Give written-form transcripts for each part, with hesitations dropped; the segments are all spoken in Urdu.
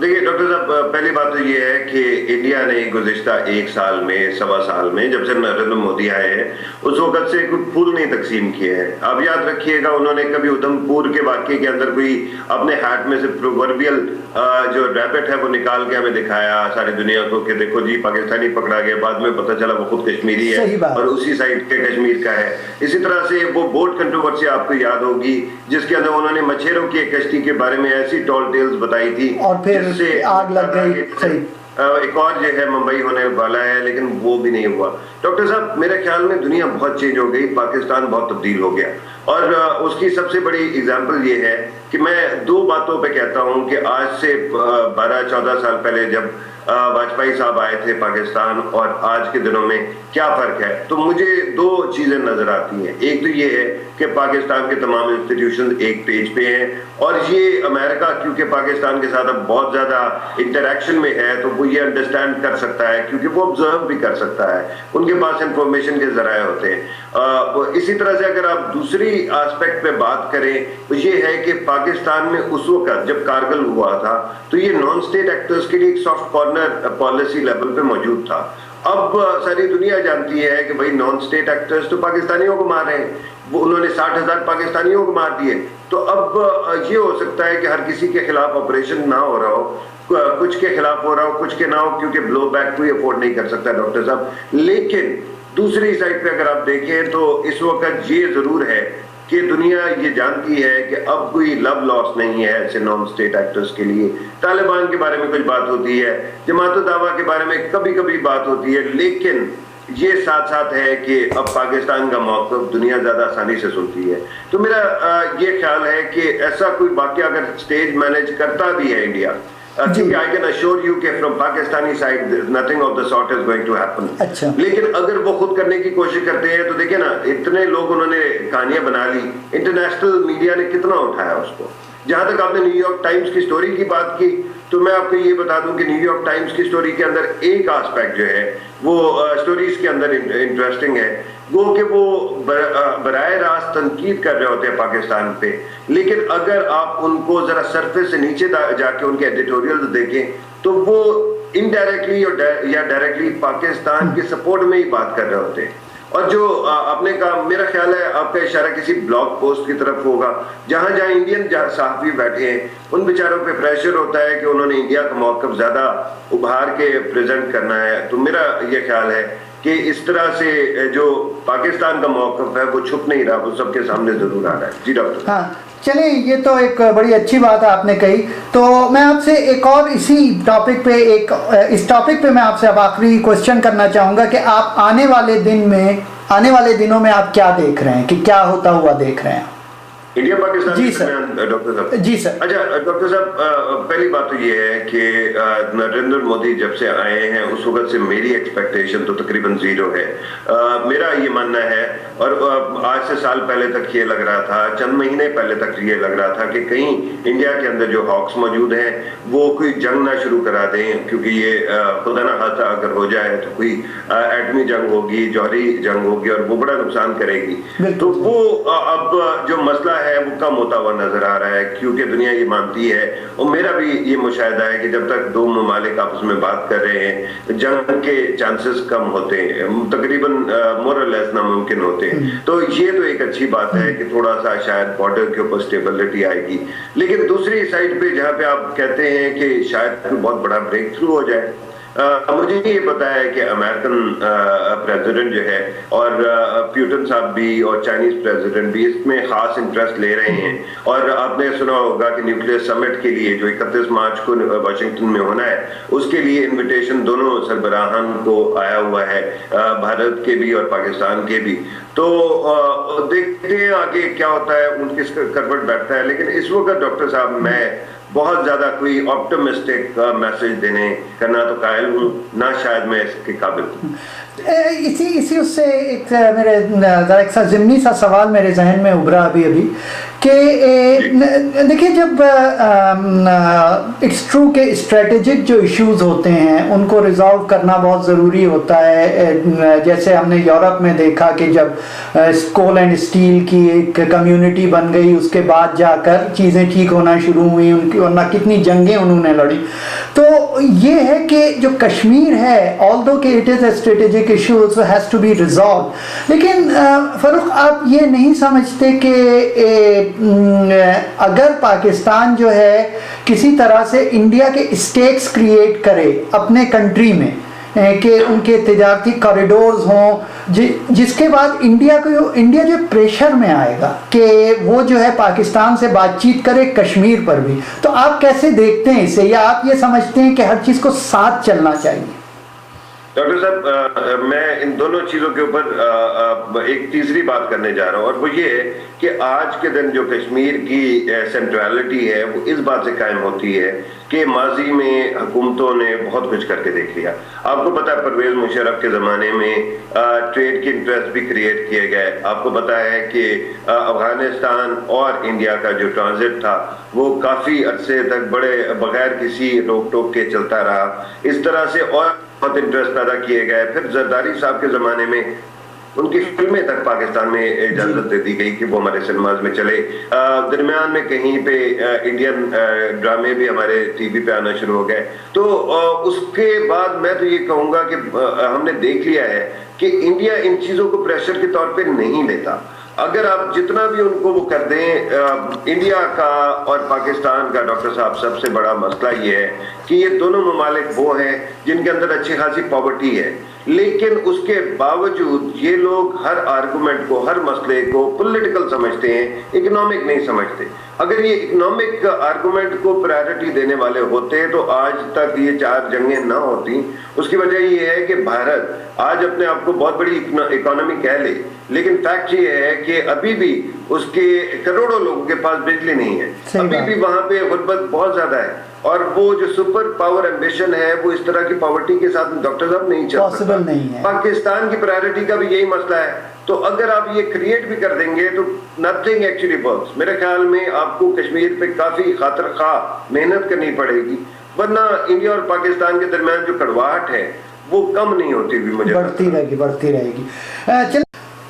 دیکھیے ڈاکٹر صاحب، پہلی بات تو یہ ہے کہ انڈیا نے گزشتہ ایک سال میں سوا سال میں جب سے نریندر مودی آئے ہیں اس وقت سے کوئی پھول نہیں تقسیم کیے ہیں. آپ یاد رکھیے گا انہوں نے کبھی ادھم پور کے واقعے کے اندر کوئی اپنے ہاتھ میں سے پرووربیل جو ریبٹ ہے وہ نکال کے ہمیں دکھایا ساری دنیا کو کہ دیکھو جی پاکستانی پکڑا گیا، بعد میں پتہ چلا وہ خود کشمیری ہے اور اسی سائڈ کے کشمیر کا ہے. اسی طرح سے وہ بوٹ کنٹروورسی آپ کو یاد ہوگی جس کے اندر انہوں نے مچھیروں کی ایک کشتی کے بارے میں ایسی ٹال ٹیلز بتائی تھی اور پھر آگ لگ گئی. ایک اور جو ہے ممبئی ہونے والا ہے لیکن وہ بھی نہیں ہوا. ڈاکٹر صاحب میرے خیال میں دنیا بہت چینج ہو گئی، پاکستان بہت تبدیل ہو گیا، اور اس کی سب سے بڑی اگزامپل یہ ہے کہ میں دو باتوں پہ کہتا ہوں کہ آج سے 12-14 سال پہلے جب واجپئی صاحب آئے تھے پاکستان اور آج کے دنوں میں کیا فرق ہے، تو مجھے دو چیزیں نظر آتی ہیں. ایک تو یہ ہے کہ پاکستان کے تمام انسٹیٹیوشن ایک پیج پہ ہیں، اور یہ امریکہ کیونکہ پاکستان کے ساتھ اب بہت زیادہ انٹریکشن میں ہے تو وہ یہ انڈرسٹینڈ کر سکتا ہے کیونکہ وہ آبزرو بھی کر سکتا ہے، ان کے پاس انفارمیشن کے ذرائع ہوتے ہیں. اسی طرح سے اگر آپ دوسری آسپیکٹ پہ بات کریں تو یہ ہے کہ پاکستان میں اس وقت جب کارگل ہوا تھا تو یہ نان اسٹیٹ ایکٹرز کے لیے ایک سافٹ کارنر پالیسی لیول پہ موجود تھا. اب ساری دنیا جانتی ہے کہ بھائی نان اسٹیٹ ایکٹرز تو پاکستانیوں کو مار رہے ہیں، وہ انہوں نے 60,000 پاکستانیوں کو مار دیے. تو اب یہ ہو سکتا ہے کہ ہر کسی کے خلاف آپریشن نہ ہو رہا ہو، کچھ کے خلاف ہو رہا ہو کچھ کے نہ ہو، کیونکہ بلو بیک کوئی افورڈ نہیں کر سکتا ڈاکٹر صاحب. لیکن دوسری سائڈ پہ اگر آپ دیکھیں تو اس وقت یہ ضرور ہے کہ دنیا یہ جانتی ہے کہ اب کوئی لو لاس نہیں ہے ایسے نان اسٹیٹ ایکٹرز کے لیے. طالبان کے بارے میں کچھ بات ہوتی ہے، جماعت الدعوہ کے بارے میں کبھی کبھی بات ہوتی ہے، لیکن یہ ساتھ ساتھ ہے کہ اب پاکستان کا موقف دنیا زیادہ آسانی سے سنتی ہے. تو میرا یہ خیال ہے کہ ایسا کوئی واقعہ اگر سٹیج مینج کرتا بھی ہے انڈیا، کیونکہ I can assure you کہ from Pakistani side nothing of the sort is going to happen. لیکن اگر وہ خود کرنے کی کوشش کرتے ہیں تو دیکھیں نا اتنے لوگ انہوں نے کہانیاں بنا لی، انٹرنیشنل میڈیا نے کتنا اٹھایا اس کو. جہاں تک آپ نے نیو یارک ٹائمز کی سٹوری کی بات کی تو میں آپ کو یہ بتا دوں کہ نیو یارک ٹائمز کی سٹوری کے اندر ایک آسپیکٹ جو ہے وہ سٹوریز کے اندر انٹرسٹنگ ہے، وہ کہ وہ براہ راست تنقید کر رہے ہوتے ہیں پاکستان پہ، لیکن اگر آپ ان کو ذرا سرفیس سے نیچے جا کے ان کے ایڈیٹوریلز دیکھیں تو وہ انڈائریکٹلی یا ڈائریکٹلی پاکستان کے سپورٹ میں ہی بات کر رہے ہوتے ہیں. اور جو آپ نے کہا میرا خیال ہے آپ کا اشارہ کسی بلاگ پوسٹ کی طرف ہوگا جہاں انڈین صحافی بیٹھے ہیں ان بیچاروں پہ پریشر ہوتا ہے کہ انہوں نے انڈیا کا موقف زیادہ ابھار کے پریزنٹ کرنا ہے. تو میرا یہ خیال ہے کہ اس طرح سے جو پاکستان کا موقف ہے وہ چھپ نہیں رہا، وہ سب کے سامنے ضرور آ رہا ہے. جی ڈاکٹر. ہاں چلیں، یہ تو ایک بڑی اچھی بات آپ نے کہی. تو میں آپ سے ایک اور اسی ٹاپک پہ اس ٹاپک پہ میں آپ سے اب آخری کوشچن کرنا چاہوں گا کہ آپ آنے والے دنوں میں آپ کیا دیکھ رہے ہیں، کہ کیا ہوتا ہوا دیکھ رہے ہیں انڈیا پاکستان؟ جی سر. ڈاکٹر صاحب جی سر. اچھا ڈاکٹر صاحب، پہلی بات تو یہ ہے کہ نریندر مودی جب سے آئے ہیں اس وقت سے میری ایکسپیکٹیشن تو تقریباً زیرو ہے. میرا یہ ماننا ہے، اور آج سے سال پہلے تک یہ لگ رہا تھا، چند مہینے پہلے تک یہ لگ رہا تھا کہ کہیں انڈیا کے اندر جو ہاکس موجود ہیں وہ کوئی جنگ نہ شروع کرا دیں، کیونکہ یہ خدا نہ خاصہ اگر ہو جائے تو کوئی ایٹمی جنگ ہوگی، جوہری جنگ ہوگی اور وہ بڑا نقصان کرے گی. تو وہ اب جو مسئلہ ہے وہ کم ہوتا ہوا نظر آ رہا ہے، کیونکہ دنیا یہ مانتی ہے، اور میرا بھی یہ مشاہدہ ہے کہ جب تک دو ممالک آپس میں بات کر رہے ہیں جنگ کے چانسز کم ہوتے ہیں، تقریباً مور اور لیس ناممکن ہوتے ہیں. تو یہ تو ایک اچھی بات ہے کہ تھوڑا سا شاید بارڈر کے اوپر سٹیبلٹی آئے گی. لیکن دوسری سائڈ پہ جہاں پہ آپ کہتے ہیں کہ شاید کوئی بہت بڑا بریک تھرو ہو جائے، مجھے یہ پتا ہے کہ امریکن پریزیڈنٹ جو ہے اور پیوٹن صاحب بھی اور چائنیز پریزیڈنٹ بھی اس میں خاص انٹرسٹ لے رہے ہیں. اور آپ نے سنا ہوگا کہ نیوکلیئر سمٹ کے لیے جو 31 مارچ کو واشنگٹن میں ہونا ہے اس کے لیے انویٹیشن دونوں سربراہان کو آیا ہوا ہے، بھارت کے بھی اور پاکستان کے بھی. تو دیکھتے ہیں آگے کیا ہوتا ہے، ان کس کروٹ بیٹھتا ہے. لیکن اس وقت ڈاکٹر صاحب میں بہت زیادہ کوئی آپٹمسٹک میسج دینے کا نہ تو قائل ہوں، نہ شاید میں اس کے قابل ہوں. اسی اس سے ایک میرے ذرا ایک سا ضمنی سا سوال میرے ذہن میں ابھرا ابھی کہ کہ دیکھیے جب اٹس ٹرو کہ اسٹریٹجک جو ایشوز ہوتے ہیں ان کو ریزالو کرنا بہت ضروری ہوتا ہے. جیسے ہم نے یورپ میں دیکھا کہ جب کول اینڈ اسٹیل کی ایک کمیونٹی بن گئی اس کے بعد جا کر چیزیں ٹھیک ہونا شروع ہوئی, ان کی ورنہ کتنی جنگیں انہوں نے لڑی. تو یہ ہے کہ جو کشمیر ہے although کہ it is a strategic issue also has to be resolved, لیکن فاروق آپ یہ نہیں سمجھتے کہ اگر پاکستان جو ہے کسی طرح سے انڈیا کے اسٹیکس کریٹ کرے اپنے کنٹری میں کہ ان کے تجارتی کوریڈورز ہوں جس کے بعد انڈیا جو پریشر میں آئے گا کہ وہ جو ہے پاکستان سے بات چیت کرے کشمیر پر بھی, تو آپ کیسے دیکھتے ہیں اسے, یا آپ یہ سمجھتے ہیں کہ ہر چیز کو ساتھ چلنا چاہیے؟ ڈاکٹر صاحب میں ان دونوں چیزوں کے اوپر ایک تیسری بات کرنے جا رہا ہوں, اور وہ یہ ہے کہ آج کے دن جو کشمیر کی سینٹرلٹی ہے وہ اس بات سے قائم ہوتی ہے کہ ماضی میں حکومتوں نے بہت کچھ کر کے دیکھ لیا. آپ کو پتا ہے پرویز مشرف کے زمانے میں ٹریڈ کی انٹرسٹ بھی کریٹ کیے گئے. آپ کو پتا ہے کہ افغانستان اور انڈیا کا جو ٹرانزٹ تھا وہ کافی عرصے تک بغیر کسی روک ٹوک کے چلتا رہا. اس طرح سے اور بہت انٹرسٹ پیدا کیے گئے. پھر زرداری صاحب کے زمانے میں ان کی فلمیں تک پاکستان میں اجازت دے دی گئی کہ وہ ہمارے سنیماز میں چلے. درمیان میں کہیں پہ انڈین ڈرامے بھی ہمارے ٹی وی پہ آنا شروع ہو گئے. تو اس کے بعد میں تو یہ کہوں گا کہ ہم نے دیکھ لیا ہے کہ انڈیا ان چیزوں کو پریشر کے طور پہ نہیں لیتا. اگر آپ جتنا بھی ان کو وہ کر دیں, انڈیا کا اور پاکستان کا ڈاکٹر صاحب سب سے بڑا مسئلہ یہ ہے کہ یہ دونوں ممالک وہ ہیں جن کے اندر اچھی خاصی پاورٹی ہے, لیکن اس کے باوجود یہ لوگ ہر آرگومنٹ کو, ہر مسئلے کو پولیٹیکل سمجھتے ہیں, اکنامک نہیں سمجھتے. اگر یہ اکنامک آرگومنٹ کو پرائرٹی دینے والے ہوتے تو آج تک یہ 4 جنگیں نہ ہوتی. اس کی وجہ یہ ہے کہ بھارت آج اپنے آپ کو بہت بڑی اکانومی کہہ لے, لیکن فیکٹ یہ ہے کہ ابھی بھی اس کے کروڑوں لوگوں کے پاس بجلی نہیں ہے, ابھی بھی وہاں پہ غربت بہت زیادہ ہے, اور وہ جو سپر پاور ایمبیشن ہے وہ اس طرح کی پاورٹی کے ساتھ ڈاکٹر صاحب نہیں چل سکتا. پاکستان کی پرائرٹی کا بھی یہی مسئلہ ہے. تو اگر آپ یہ کریٹ بھی کر دیں گے تو نتھنگ ایکچولی ورکس. میرے خیال میں آپ کو کشمیر پہ کافی خاطر خواہ محنت کرنی پڑے گی, ورنہ انڈیا اور پاکستان کے درمیان جو کڑواہٹ ہے وہ کم نہیں ہوتی بھی, مجھے بڑھتی رہے گی.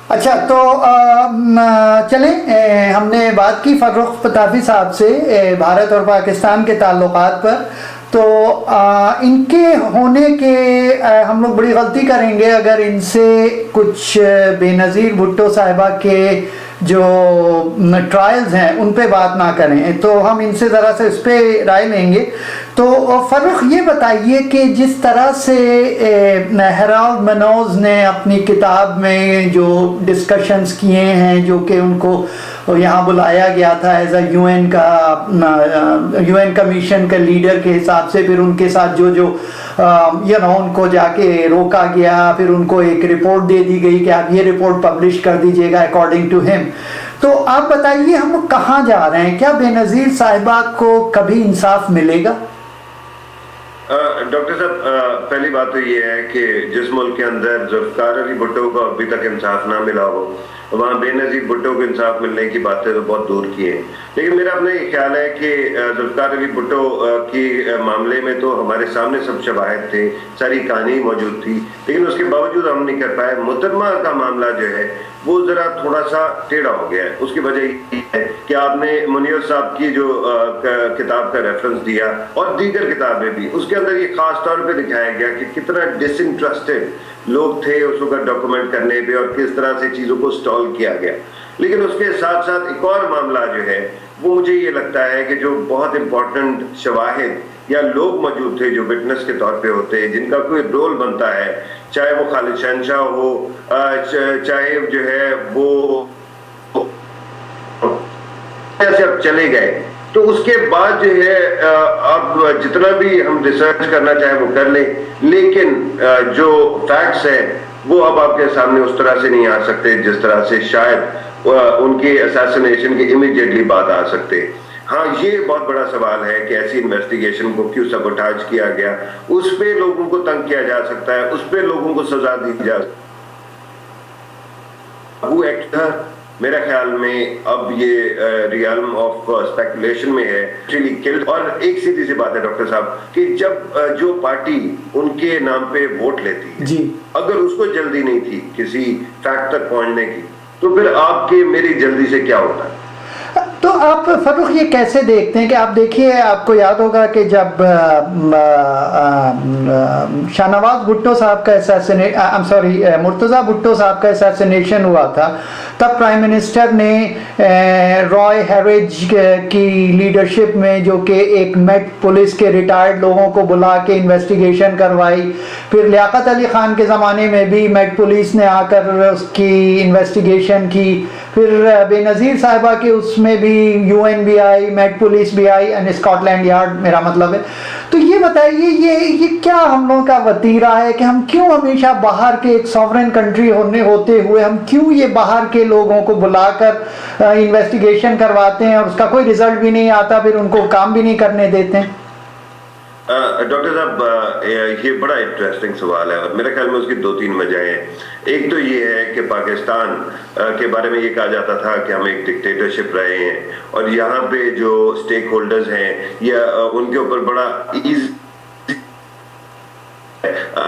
اچھا تو چلیں ہم نے بات کی فاروق پتافی صاحب سے بھارت اور پاکستان کے تعلقات پر. تو ان کے ہونے کے ہم لوگ بڑی غلطی کریں گے اگر ان سے کچھ بے نظیر بھٹو صاحبہ کے جو ٹرائلز ہیں ان پہ بات نہ کریں. تو ہم ان سے ذرا سے اس پہ رائے لیں گے. تو فاروق یہ بتائیے کہ جس طرح سے ہیرالڈ منوز نے اپنی کتاب میں جو ڈسکشنز کیے ہیں, جو کہ ان کو یہاں بلایا گیا تھا as a U N commission کا لیڈر کے حساب سے, پھر ان کے ساتھ جو ان کو جا کے روکا گیا, پھر ان کو ایک رپورٹ دے دی گئی کہ آپ یہ رپورٹ پبلش کر دیجئے گا اکارڈنگ ٹو ہم. تو آپ بتائیے ہم کہاں جا رہے ہیں؟ کیا بے نظیر صاحبہ کو کبھی انصاف ملے گا؟ ڈاکٹر صاحب پہلی بات تو یہ ہے کہ جس ملک کے اندر ذوالفقار علی بھٹو کو ابھی تک انصاف نہ ملا ہو, وہاں بے نظیر بھٹو کو انصاف ملنے کی باتیں تو بہت دور کی ہیں. لیکن میرا اپنا یہ خیال ہے کہ ذوالفقار علی بھٹو کی معاملے میں تو ہمارے سامنے سب شواہد تھے, ساری کہانی موجود تھی, لیکن اس کے باوجود ہم نہیں کر پائے. محترمہ کا معاملہ جو ہے وہ ذرا تھوڑا سا ٹیڑھا ہو گیا ہے. اس کی وجہ یہ ہے کہ آپ نے منیر صاحب کی جو کتاب کا ریفرنس دیا اور دیگر کتابیں بھی, اس کے اندر یہ خاص طور پہ دکھایا گیا کہ کتنا ڈس انٹرسٹڈ لوگ تھے اس وقت ڈاکومنٹ کرنے پہ اور کس طرح سے چیزوں کو سٹال کیا گیا. لیکن اس کے ساتھ ساتھ ایک اور معاملہ جو ہے وہ مجھے یہ لگتا ہے کہ جو بہت امپورٹنٹ شواہد یا لوگ موجود تھے جو وٹنس کے طور پہ ہوتے ہیں, جن کا کوئی رول بنتا ہے, چاہے وہ خالد شہنشاہ ہو, چاہے جو ہے وہ ایسے اب چلے گئے, تو اس کے بعد جو ہے اب جتنا بھی ہم ریسرچ کرنا چاہیں وہ کر لیں, لیکن جو فیکٹس ہیں وہ اب آپ کے سامنے اس طرح سے نہیں آ سکتے جس طرح سے شاید ان کے اساسینیشن کے امیڈیٹلی بعد آ سکتے. ہاں یہ بہت بڑا سوال ہے کہ ایسی انویسٹیگیشن کو کیوں سبوٹاج کیا گیا, اس پہ لوگوں کو تنگ کیا جا سکتا ہے, اس پہ لوگوں کو سزا دی جا سکتی ہے. وہ ایکٹ تھا میرا خیال میں اب یہ ریالم آف اسپیکولیشن میں ہے اور ایک سیدھی سی بات ہے ڈاکٹر صاحب کہ جب جو پارٹی ان کے نام پہ ووٹ لیتی ہے جی اگر اس کو جلدی نہیں تھی کسی فیکٹ تک پہنچنے کی تو پھر آپ کے میری جلدی سے کیا ہوتا ہے؟ تو آپ فروخ یہ کیسے دیکھتے ہیں کہ آپ دیکھیے آپ کو یاد ہوگا کہ جب شاہ نواز بھٹو صاحب کا مرتضیٰ بھٹو صاحب کا اسیسینیشن ہوا تھا تب پرائم منسٹر نے رائے ہیریج کی لیڈرشپ میں جو کہ ایک میٹ پولیس کے ریٹائرڈ لوگوں کو بلا کے انویسٹیگیشن کروائی. پھر لیاقت علی خان کے زمانے میں بھی میٹ پولیس نے آ کر اس کی انویسٹیگیشن کی. پھر بے نظیر صاحبہ کے اس میں بھی یو این بھی آئی, میٹ پولیس بھی آئی, اینڈ اسکاٹ لینڈ یارڈ میرا مطلب ہے. تو یہ بتائیے یہ کیا ہم لوگوں کا وتیرہ ہے کہ ہم کیوں ہمیشہ باہر کے ایک سوورن کنٹری ہوتے ہوئے ہم کیوں یہ باہر کے لوگوں کو بلا کر انویسٹیگیشن کرواتے ہیں اور اس کا کوئی رزلٹ بھی نہیں آتا, پھر ان کو کام بھی نہیں کرنے دیتے ہیں؟ ڈاکٹر صاحب یہ بڑا انٹرسٹنگ سوال ہے اور میرے خیال میں اس کی 2-3 وجہیں ہیں. ایک تو یہ ہے کہ پاکستان کے بارے میں یہ کہا جاتا تھا کہ ہم ایک ڈکٹیٹرشپ رہے ہیں اور یہاں پہ جو سٹیک ہولڈرز ہیں یا ان کے اوپر بڑا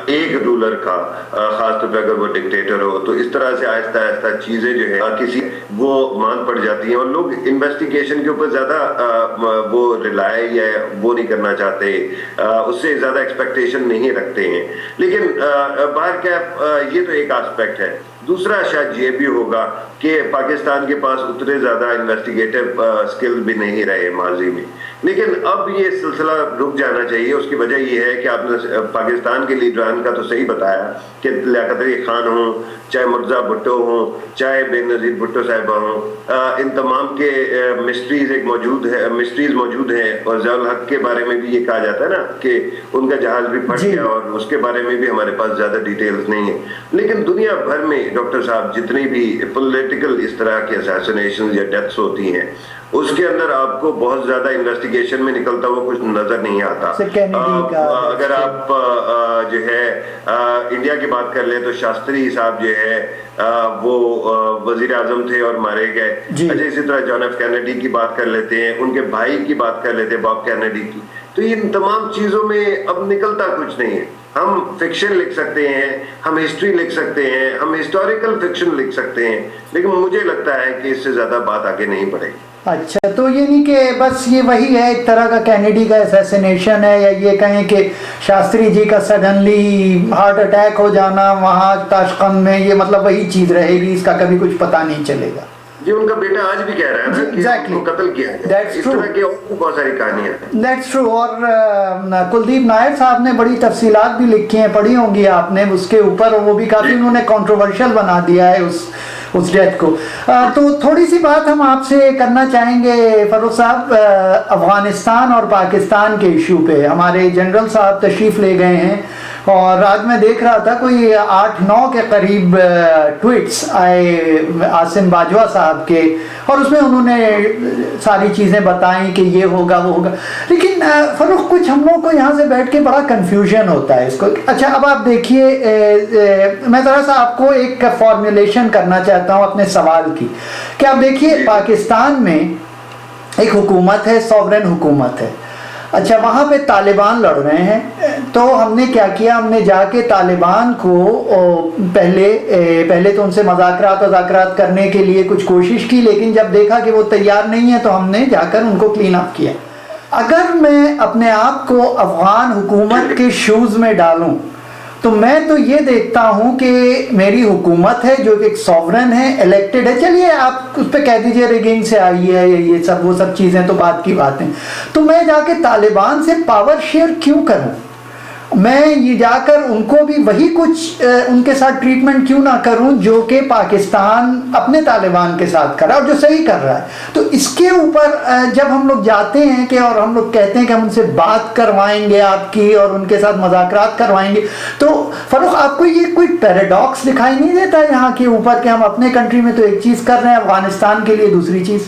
ایک رولر کا, خاص طور پہ اگر وہ ڈکٹیٹر ہو تو اس طرح سے آہستہ آہستہ چیزیں جو ہے کسی وہ مان پڑ جاتی ہیں اور لوگ انویسٹیگیشن کے اوپر زیادہ وہ ریلائی یا وہ نہیں کرنا چاہتے, اس سے زیادہ ایکسپیکٹیشن نہیں رکھتے ہیں. لیکن باہر کیا یہ تو ایک آسپیکٹ ہے. دوسرا شاید یہ بھی ہوگا کہ پاکستان کے پاس اتنے زیادہ انویسٹیگیٹو سکل بھی نہیں رہے ماضی میں, لیکن اب یہ سلسلہ رک جانا چاہیے. اس کی وجہ یہ ہے کہ آپ نے پاکستان کے لیڈران کا تو صحیح بتایا کہ لیاقت علی خان ہوں, چاہے مرتضیٰ بھٹو ہوں, چاہے بے نظیر بھٹو صاحبہ ہوں, ان تمام کے مسٹریز موجود ہیں. اور ضیاء الحق کے بارے میں بھی یہ کہا جاتا ہے نا کہ ان کا جہاز بھی پھٹ گیا اور اس کے بارے میں بھی ہمارے پاس زیادہ ڈیٹیلز نہیں ہیں. لیکن دنیا بھر میں ڈاکٹر صاحب جتنی بھی پولیٹیکل اس طرح کے اسیسینیشن یا ڈیتھس ہوتی ہیں اس کے اندر آپ کو بہت زیادہ انویسٹیگیشن میں نکلتا ہوا کچھ نظر نہیں آتا. اگر آپ جو ہے انڈیا کی بات کر لیں تو شاستری صاحب جو ہے وہ وزیر اعظم تھے اور مارے گئے. اچھا, اسی طرح جان ایف کینیڈی کی بات کر لیتے ہیں, ان کے بھائی کی بات کر لیتے ہیں باب کینیڈی کی. تو ان تمام چیزوں میں اب نکلتا کچھ نہیں ہے. ہم فکشن لکھ سکتے ہیں, ہم ہسٹری لکھ سکتے ہیں, ہم ہسٹوریکل فکشن لکھ سکتے ہیں, لیکن مجھے لگتا ہے کہ اس سے زیادہ بات آگے نہیں بڑھے گی. اچھا, تو یہ نہیں کہ بس یہ وہی ہے ایک طرح کا کینیڈی کا اسیسینیشن ہے, یا یہ کہیں کہ شاستری جی کا سڈنلی ہارٹ اٹیک ہو جانا وہاں تاشقند میں, یہ مطلب وہی چیز رہے گی, اس کا کبھی کچھ پتہ نہیں چلے گا. جی, ان کا بیٹا آج بھی کہہ رہا ہے نا کہ ان کو قتل کیا ہے. اس طرح کی اور بہت ساری کہانیاں ہیں. That's true. اور کلدیپ نائر صاحب نے بڑی تفصیلات بھی لکھی ہیں, پڑھی ہوں گی آپ نے اس کے اوپر, وہ بھی کافی انہوں نے کنٹروورشل بنا دیا ہے اس ڈیتھ کو. تو تھوڑی سی بات ہم آپ سے کرنا چاہیں گے فروخ صاحب, افغانستان اور پاکستان کے ایشو پہ. ہمارے جنرل صاحب تشریف لے گئے ہیں اور آج میں دیکھ رہا تھا کوئی 8-9 کے قریب ٹویٹس آئے عاصم باجوہ صاحب کے, اور اس میں انہوں نے ساری چیزیں بتائیں کہ یہ ہوگا وہ ہوگا. لیکن فروخ کچھ ہم لوگوں کو یہاں سے بیٹھ کے بڑا کنفیوژن ہوتا ہے اس کو. اچھا, اب آپ دیکھیے, میں ذرا سا آپ کو ایک فارمولیشن کرنا چاہتا ہوں اپنے سوال کی, کہ آپ دیکھیے پاکستان میں ایک حکومت ہے, سوورن حکومت ہے. اچھا, وہاں پہ طالبان لڑ رہے ہیں, تو ہم نے کیا کیا, ہم نے جا کے طالبان کو پہلے تو ان سے مذاکرات کرنے کے لیے کچھ کوشش کی, لیکن جب دیکھا کہ وہ تیار نہیں ہے تو ہم نے جا کر ان کو کلین اپ کیا. اگر میں اپنے آپ کو افغان حکومت کے شوز میں ڈالوں تو میں تو یہ دیکھتا ہوں کہ میری حکومت ہے جو ایک سوورن ہے, الیکٹڈ ہے. چلیے آپ اس پہ کہہ دیجئے ریگنگ سے آئی ہے, یہ سب وہ سب چیزیں تو بات کی بات ہیں. تو میں جا کے طالبان سے پاور شیئر کیوں کروں؟ میں یہ جا کر ان کو بھی وہی کچھ ان کے ساتھ ٹریٹمنٹ کیوں نہ کروں جو کہ پاکستان اپنے طالبان کے ساتھ کر رہا ہے اور جو صحیح کر رہا ہے. تو اس کے اوپر جب ہم لوگ جاتے ہیں کہ اور ہم لوگ کہتے ہیں کہ ہم ان سے بات کروائیں گے آپ کی اور ان کے ساتھ مذاکرات کروائیں گے, تو فروخ آپ کو یہ کوئی پیراڈاکس دکھائی نہیں دیتا یہاں کے اوپر کہ ہم اپنے کنٹری میں تو ایک چیز کر رہے ہیں, افغانستان کے لیے دوسری چیز؟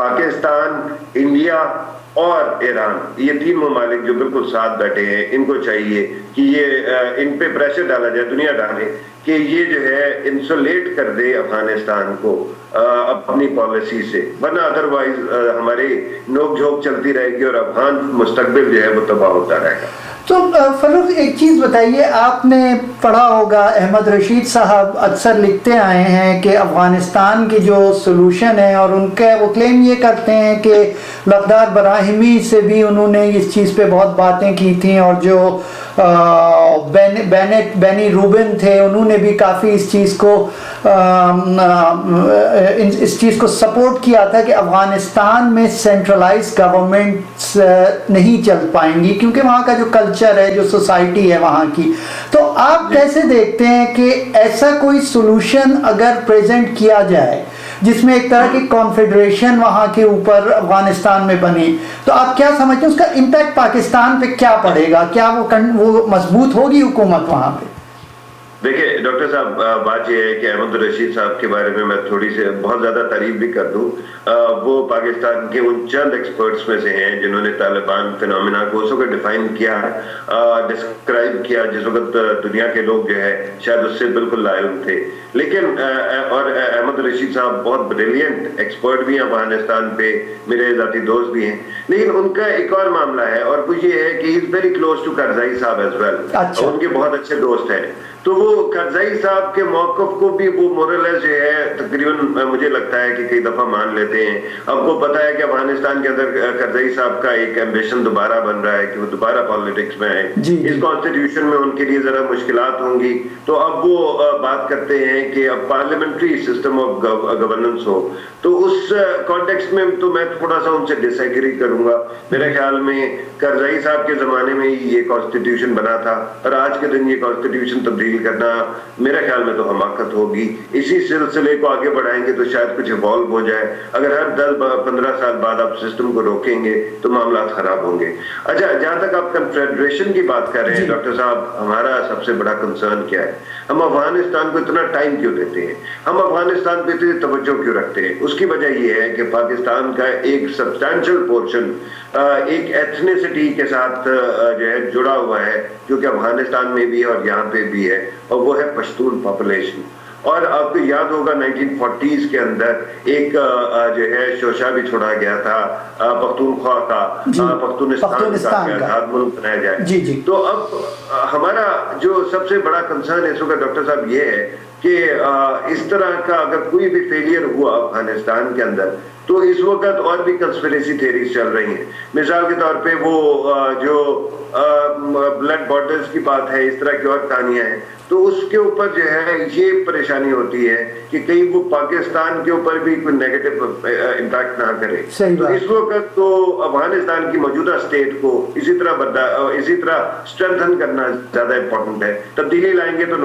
پاکستان، انڈیا اور ایران، یہ تین ممالک جو بالکل ساتھ بیٹھے ہیں، ان کو چاہیے کہ یہ ان پہ پریشر ڈالا جائے، دنیا ڈالے کہ یہ جو ہے انسولیٹ کر دے افغانستان کو اپنی پالیسی سے، ورنہ ادروائز ہماری نوک جھوک چلتی رہے گی اور افغان مستقبل جو ہے وہ تباہ ہوتا رہے گا۔ تو فروخ ایک چیز بتائیے، آپ نے پڑھا ہوگا احمد رشید صاحب اکثر لکھتے آئے ہیں کہ افغانستان کی جو سلوشن ہے، اور ان کا وہ کلیم یہ کرتے ہیں کہ لقدار براہیمی سے بھی انہوں نے اس چیز پہ بہت باتیں کی تھیں، اور جو بینی روبن تھے انہوں نے بھی کافی اس چیز کو سپورٹ کیا تھا کہ افغانستان میں سینٹرلائز گورنمنٹس نہیں چل پائیں گی کیونکہ وہاں کا جو کلچر ہے، جو سوسائٹی ہے وہاں کی۔ تو آپ کیسے دیکھتے ہیں کہ ایسا کوئی سولوشن اگر پریزنٹ کیا جائے جس میں ایک طرح کی کانفیڈریشن وہاں کے اوپر افغانستان میں بنی، تو آپ کیا سمجھتے ہیں اس کا امپیکٹ پاکستان پہ کیا پڑے گا؟ کیا وہ مضبوط ہوگی حکومت وہاں پہ؟ دیکھیں ڈاکٹر صاحب، بات یہ ہے کہ احمد رشید صاحب کے بارے میں تھوڑی سی بہت زیادہ تعریف بھی کر دوں۔ وہ پاکستان کے ان چند ایکسپرٹس میں سے ہیں جنہوں نے طالبان فینومینا کو اس وقت ڈیفائن کیا، ڈسکرائب کیا جس وقت دنیا کے لوگ جو ہے شاید اس سے بالکل لا علم تھے۔ لیکن اور احمد رشید صاحب بہت بریلینٹ ایکسپرٹ بھی ہیں افغانستان پہ، میرے ذاتی دوست بھی ہیں، لیکن ان کا ایک اور معاملہ ہے، اور وہ یہ ہے کہ ہی از ویری کلوز ٹو کرزائی صاحب ایز ویل، ان کے بہت اچھے دوست ہیں۔ تو وہ کرزائی صاحب کے موقف کو بھی وہ مورلس جو ہے تقریباً مجھے لگتا ہے کہ کئی دفعہ مان لیتے ہیں۔ اب کو پتا ہے کہ افغانستان کے اندر کرزائی صاحب کا ایک ایمبیشن دوبارہ بن رہا ہے کہ وہ دوبارہ پالیٹکس میں آئے، اس کانسٹیٹیوشن میں ان کے لیے ذرا مشکلات ہوں گی، تو اب وہ بات کرتے ہیں کہ اب پارلیمنٹری سسٹم آف گورننس ہو۔ تو اس کانٹیکسٹ میں تو میں تھوڑا سا ان سے ڈس ایگری کروں گا۔ میرے خیال میں کرزائی صاحب کے زمانے میں یہ کانسٹیٹیوشن بنا تھا، اور آج کے دن یہ کانسٹیٹیوشن تبدیل کرنا میرے خیال میں تو حماقت ہوگی۔ اسی سلسلے کو آگے بڑھائیں گے تو شاید کچھ ایوالو ہو جائے۔ اگر ہر 10-15 سال بعد آپ سسٹم کو روکیں گے تو معاملات خراب ہوں گے۔ اچھا، جہاں تک آپ کنفیڈریشن کی بات کر رہے ہیں ڈاکٹر صاحب، ہمارا سب سے بڑا کنسرن کیا ہے؟ ہم افغانستان کو اتنا ٹائم کیوں دیتے ہیں؟ ہم افغانستان پہ اتنی توجہ کیوں رکھتے ہیں؟ اس کی وجہ یہ ہے کہ پاکستان کا ایک سبسٹینشل پورشن ایک ایتھنیسٹی کے ساتھ جو ہے جڑا ہوا ہے، جو کہ افغانستان میں بھی اور یہاں پہ بھی ہے، اور وہ ہے پشتون پاپولیشن۔ اور آپ کو یاد ہوگا 1940s کے اندر ایک جو ہے شوشہ بھی چھوڑا گیا تھا پختونخوا کا، پختونستان کا آزاد ملک بنایا جائے۔ تو اب ہمارا جو سب سے بڑا کنسرن اس وقت ڈاکٹر صاحب یہ ہے کہ اس طرح کا اگر کوئی بھی فیلئر ہوا افغانستان کے اندر تو اس وقت اور بھی کنسپریسی تھیریز چل رہی ہیں۔ مثال کے طور پہ وہ جو بلڈ بارڈرز کی بات ہے، اس طرح کی اور کہانیاں ہیں، تو اس کے اوپر جو ہے یہ پریشانی ہوتی ہے کہ کہیں وہ پاکستان کے اوپر بھی کوئی نیگیٹو امپیکٹ نہ کرے۔ تو اس وقت تو افغانستان کی موجودہ اسٹیٹ کو اسی طرح اسٹرینتھن کرنا زیادہ امپورٹنٹ ہے۔ تبدیلی لائیں گے تو